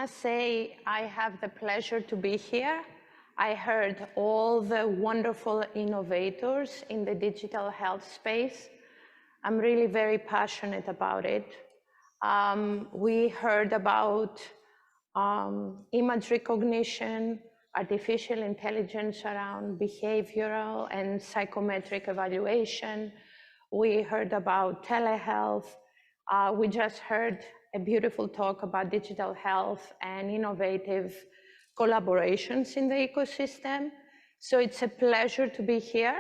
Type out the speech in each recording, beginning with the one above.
must say I have the pleasure to be here. I heard all the wonderful innovators in the digital health space. I'm really very passionate about it. We heard about image recognition, artificial intelligence around behavioral and psychometric evaluation. We heard about telehealth. We just heard a beautiful talk about digital health and innovative collaborations in the ecosystem. So it's a pleasure to be here.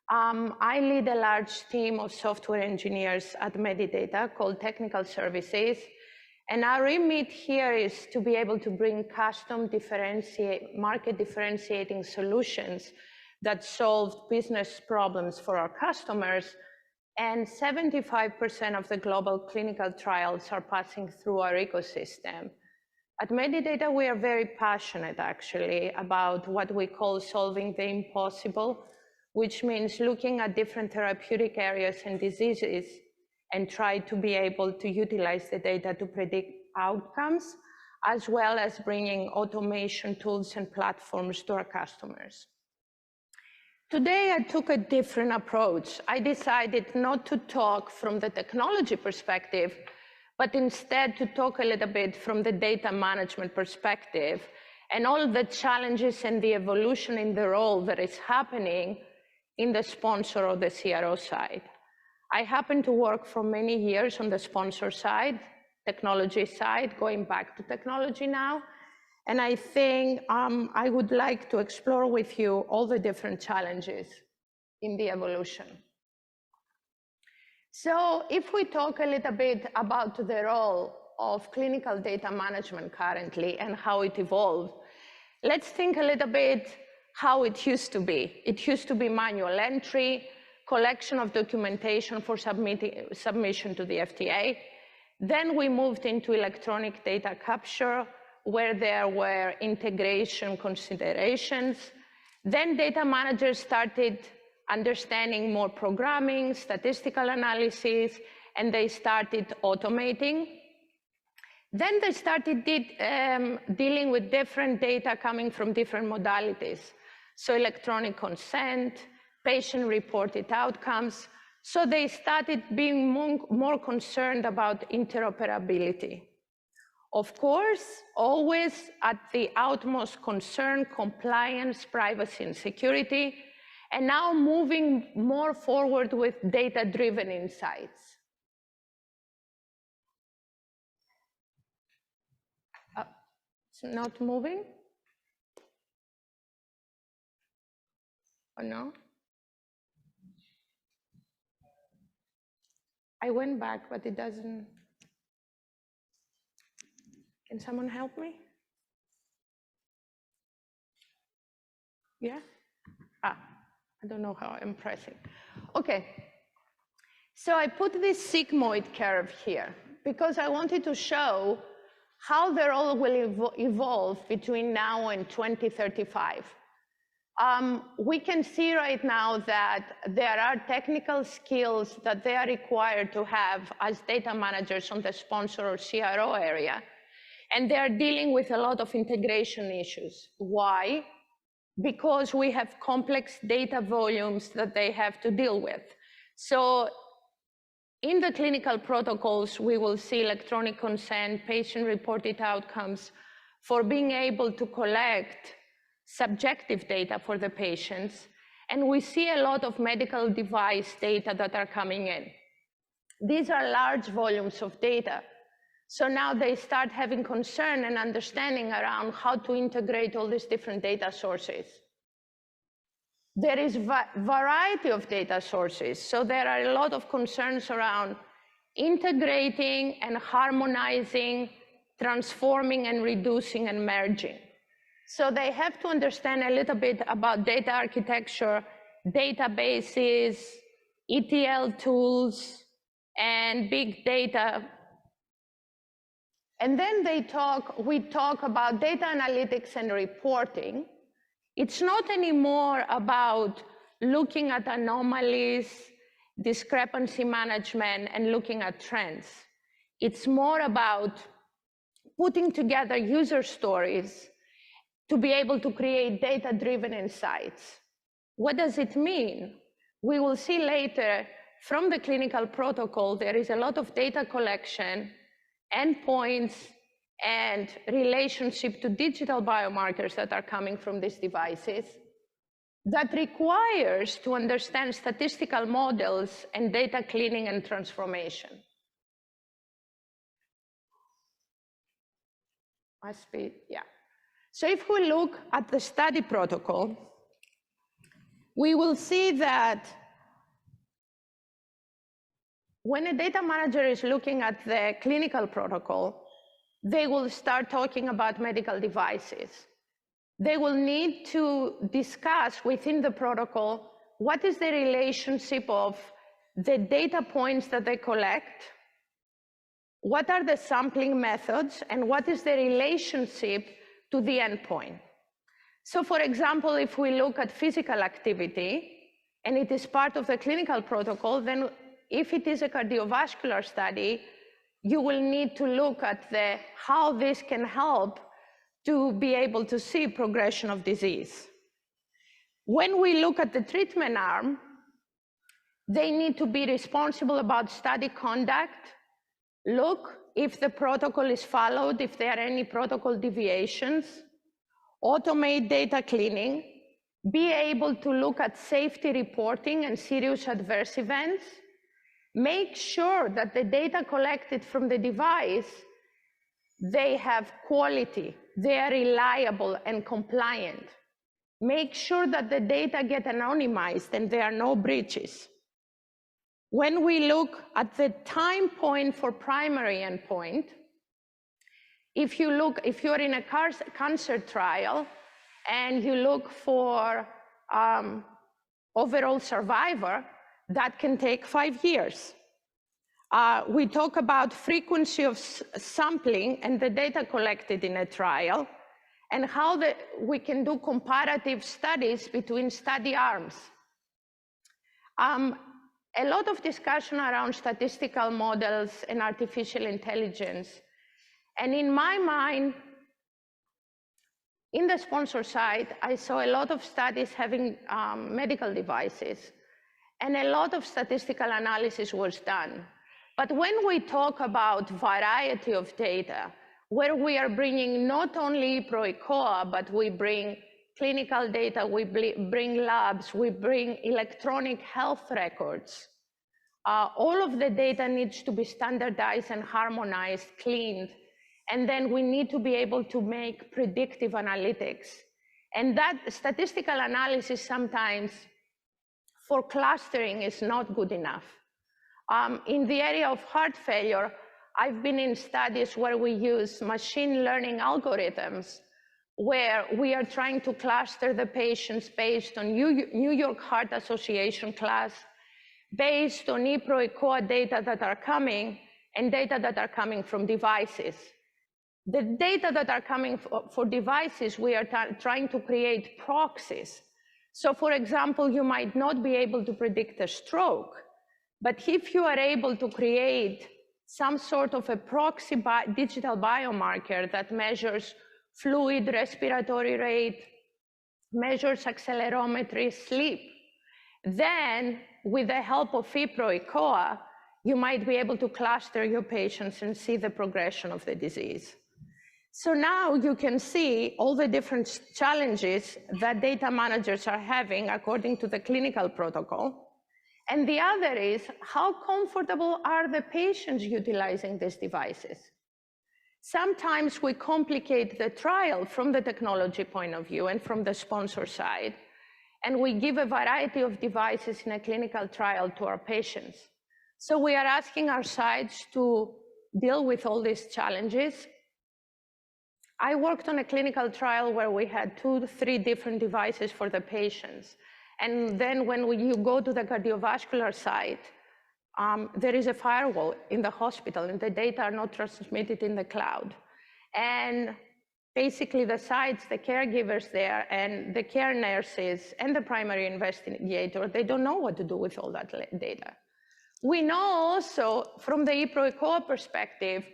I lead a large team of software engineers at Medidata called Technical Services. And our remit here is to be able to bring custom market differentiating solutions that solve business problems for our customers. And 75% of the global clinical trials are passing through our ecosystem. At Medidata, we are very passionate, actually, about what we call solving the impossible, which means looking at different therapeutic areas and diseases and try to be able to utilize the data to predict outcomes, as well as bringing automation tools and platforms to our customers. Today, I took a different approach. I decided not to talk from the technology perspective, but instead to talk a little bit from the data management perspective and all the challenges and the evolution in the role that is happening in the sponsor or the CRO side. I happen to work for many years on the sponsor side, technology side, going back to technology now. And I think I would like to explore with you all the different challenges in the evolution. So if we talk a little bit about the role of clinical data management currently and how it evolved, let's think a little bit how it used to be. It used to be manual entry, collection of documentation for submission to the FDA. Then we moved into electronic data capture, where there were integration considerations. Then data managers started understanding more programming, statistical analysis, and they started automating. Then they started dealing with different data coming from different modalities. So electronic consent, patient-reported outcomes. So they started being more concerned about interoperability. Of course, always at the utmost concern, compliance, privacy, and security, and now moving more forward with data-driven insights. It's not moving? Or no? I went back, but it doesn't. Can someone help me? Yeah? I don't know how I'm pressing. Okay. So I put this sigmoid curve here because I wanted to show how the role will evolve between now and 2035. We can see right now that there are technical skills that they are required to have as data managers on the sponsor or CRO area. And they're dealing with a lot of integration issues. Why? Because we have complex data volumes that they have to deal with. So in the clinical protocols, we will see electronic consent, patient-reported outcomes for being able to collect subjective data for the patients. And we see a lot of medical device data that are coming in. These are large volumes of data. So now they start having concern and understanding around how to integrate all these different data sources. There is variety of data sources. So there are a lot of concerns around integrating and harmonizing, transforming and reducing and merging. So they have to understand a little bit about data architecture, databases, ETL tools, and big data. And then we talk about data analytics and reporting. It's not anymore about looking at anomalies, discrepancy management, and looking at trends. It's more about putting together user stories to be able to create data-driven insights. What does it mean? We will see later from the clinical protocol, there is a lot of data collection, endpoints, and relationship to digital biomarkers that are coming from these devices that requires to understand statistical models and data cleaning and transformation. Must be, yeah. So if we look at the study protocol, we will see that when a data manager is looking at the clinical protocol, they will start talking about medical devices. They will need to discuss within the protocol what is the relationship of the data points that they collect, what are the sampling methods, and what is the relationship to the endpoint. So for example, if we look at physical activity, and it is part of the clinical protocol, then if it is a cardiovascular study, you will need to look at how this can help to be able to see progression of disease. When we look at the treatment arm, they need to be responsible about study conduct, look if the protocol is followed, if there are any protocol deviations, automate data cleaning, be able to look at safety reporting and serious adverse events, make sure that the data collected from the device, they have quality, they are reliable and compliant. Make sure that the data get anonymized and there are no breaches. When we look at the time point for primary endpoint, if you're in a cancer trial and you look for overall survivor, that can take 5 years. We talk about frequency of sampling and the data collected in a trial, and how we can do comparative studies between study arms. A lot of discussion around statistical models and artificial intelligence. And in my mind, in the sponsor side, I saw a lot of studies having medical devices, and a lot of statistical analysis was done. But when we talk about variety of data, where we are bringing not only pro-ECOA, but we bring clinical data, we bring labs, we bring electronic health records, all of the data needs to be standardized and harmonized, cleaned, and then we need to be able to make predictive analytics. And that statistical analysis sometimes for clustering is not good enough. In the area of heart failure, I've been in studies where we use machine learning algorithms, where we are trying to cluster the patients based on New York Heart Association class, based on ePro-ECOA data that are coming, and data that are coming from devices. The data that are coming for devices, we are trying to create proxies. So for example, you might not be able to predict a stroke, but if you are able to create some sort of a proxy digital biomarker that measures fluid respiratory rate, measures accelerometry, sleep, then with the help of ePro-ECOA, you might be able to cluster your patients and see the progression of the disease. So now you can see all the different challenges that data managers are having according to the clinical protocol. And the other is, how comfortable are the patients utilizing these devices? Sometimes we complicate the trial from the technology point of view and from the sponsor side, and we give a variety of devices in a clinical trial to our patients. So we are asking our sites to deal with all these challenges. I worked on a clinical trial where we had 2 to 3 different devices for the patients. And then when you go to the cardiovascular side, there is a firewall in the hospital and the data are not transmitted in the cloud. And basically the sites, the caregivers there, and the care nurses and the primary investigator, they don't know what to do with all that data. We know also from the ePro-ECOA perspective,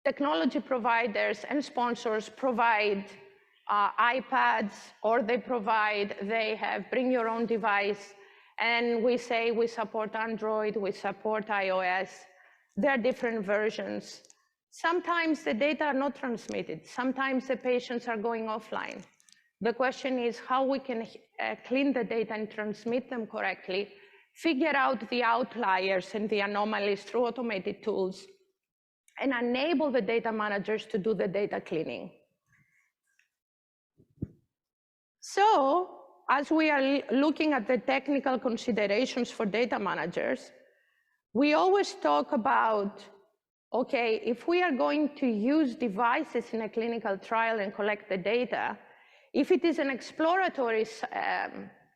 technology providers and sponsors provide iPads, or they have bring your own device, and we say we support Android, we support iOS. There are different versions. Sometimes the data are not transmitted. Sometimes the patients are going offline. The question is how we can clean the data and transmit them correctly, figure out the outliers and the anomalies through automated tools, and enable the data managers to do the data cleaning. So, as we are looking at the technical considerations for data managers, we always talk about, okay, if we are going to use devices in a clinical trial and collect the data, if it is an exploratory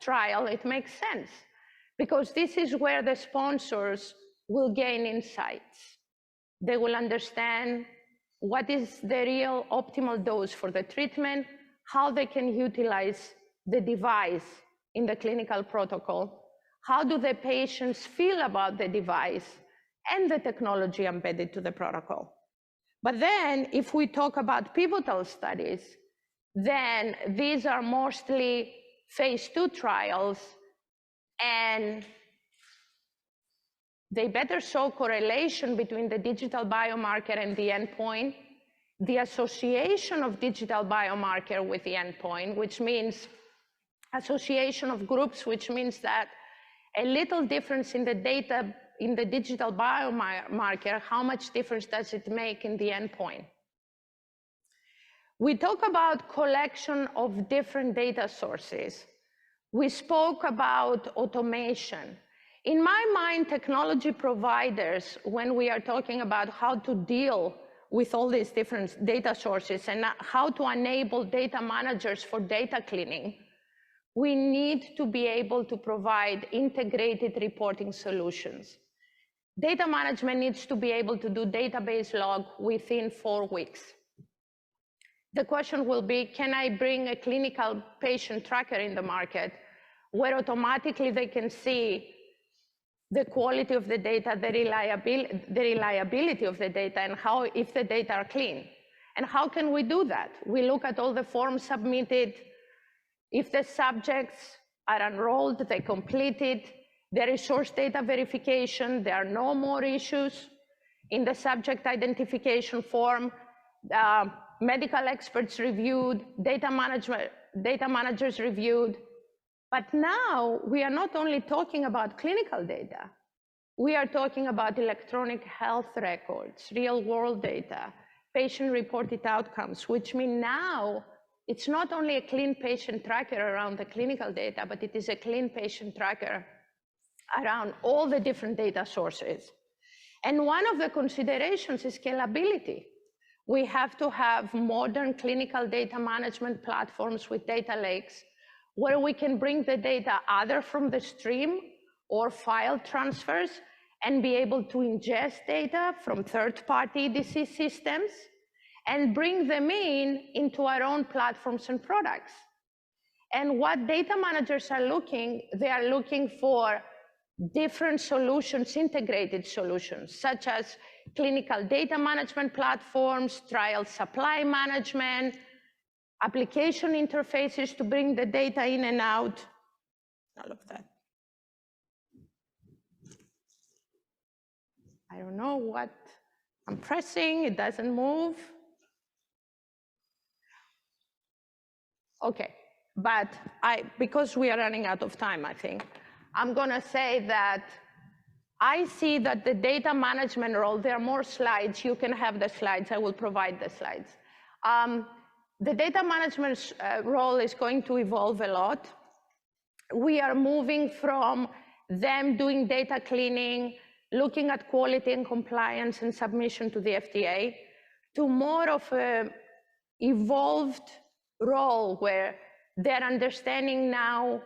trial, it makes sense, because this is where the sponsors will gain insights. They will understand what is the real optimal dose for the treatment, how they can utilize the device in the clinical protocol, how do the patients feel about the device and the technology embedded to the protocol. But then if we talk about pivotal studies, then these are mostly phase 2 trials, and they better show correlation between the digital biomarker and the endpoint, the association of digital biomarker with the endpoint, which means association of groups, which means that a little difference in the data in the digital biomarker, how much difference does it make in the endpoint? We talk about collection of different data sources. We spoke about automation. In my mind, technology providers, when we are talking about how to deal with all these different data sources and how to enable data managers for data cleaning, we need to be able to provide integrated reporting solutions. Data management needs to be able to do database log within 4 weeks. The question will be, can I bring a clinical patient tracker in the market where automatically they can see the quality of the data, the reliability of the data, and how if the data are clean? And how can we do that? We look at all the forms submitted. If the subjects are enrolled, they completed, there is source data verification, there are no more issues. In the subject identification form, medical experts reviewed, data managers reviewed. But now we are not only talking about clinical data, we are talking about electronic health records, real world data, patient-reported outcomes, which mean now it's not only a clean patient tracker around the clinical data, but it is a clean patient tracker around all the different data sources. And one of the considerations is scalability. We have to have modern clinical data management platforms with data lakes where we can bring the data either from the stream or file transfers and be able to ingest data from third-party EDC systems and bring them into our own platforms and products. And what data managers are they are looking for different solutions, integrated solutions, such as clinical data management platforms, trial supply management, application interfaces to bring the data in and out, all of that. I don't know what I'm pressing, it doesn't move. Okay, but because we are running out of time, I think, I'm gonna say that I see that the data management role, there are more slides, you can have the slides, I will provide the slides. The data management role is going to evolve a lot. We are moving from them doing data cleaning, looking at quality and compliance and submission to the FDA, to more of an evolved role where they're understanding now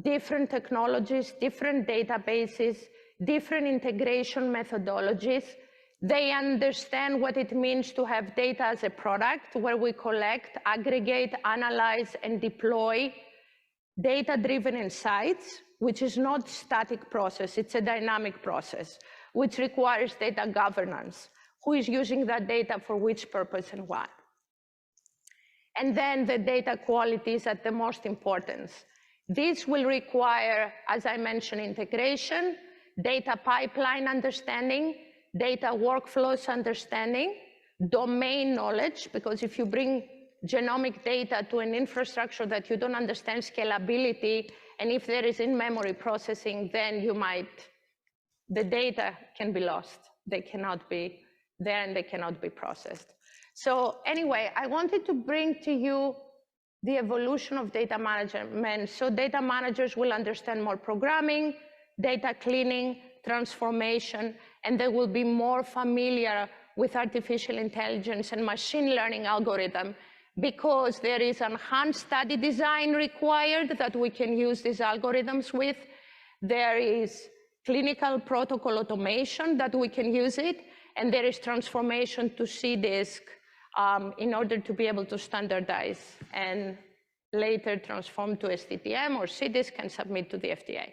different technologies, different databases, different integration methodologies. They understand what it means to have data as a product where we collect, aggregate, analyze, and deploy data-driven insights, which is not a static process, it's a dynamic process, which requires data governance. who is using that data for which purpose and what. And then the data quality is at the most importance. This will require, as I mentioned, integration, data pipeline understanding, data workflows understanding, domain knowledge, because if you bring genomic data to an infrastructure that you don't understand scalability, and if there is in-memory processing, then the data can be lost. They cannot be there and they cannot be processed. So anyway, I wanted to bring to you the evolution of data management. So data managers will understand more programming, data cleaning, transformation, and they will be more familiar with artificial intelligence and machine learning algorithm, because there is enhanced study design required that we can use these algorithms with. There is clinical protocol automation that we can use it, and there is transformation to CDISC in order to be able to standardize and later transform to STTM or CDISC and submit to the FDA.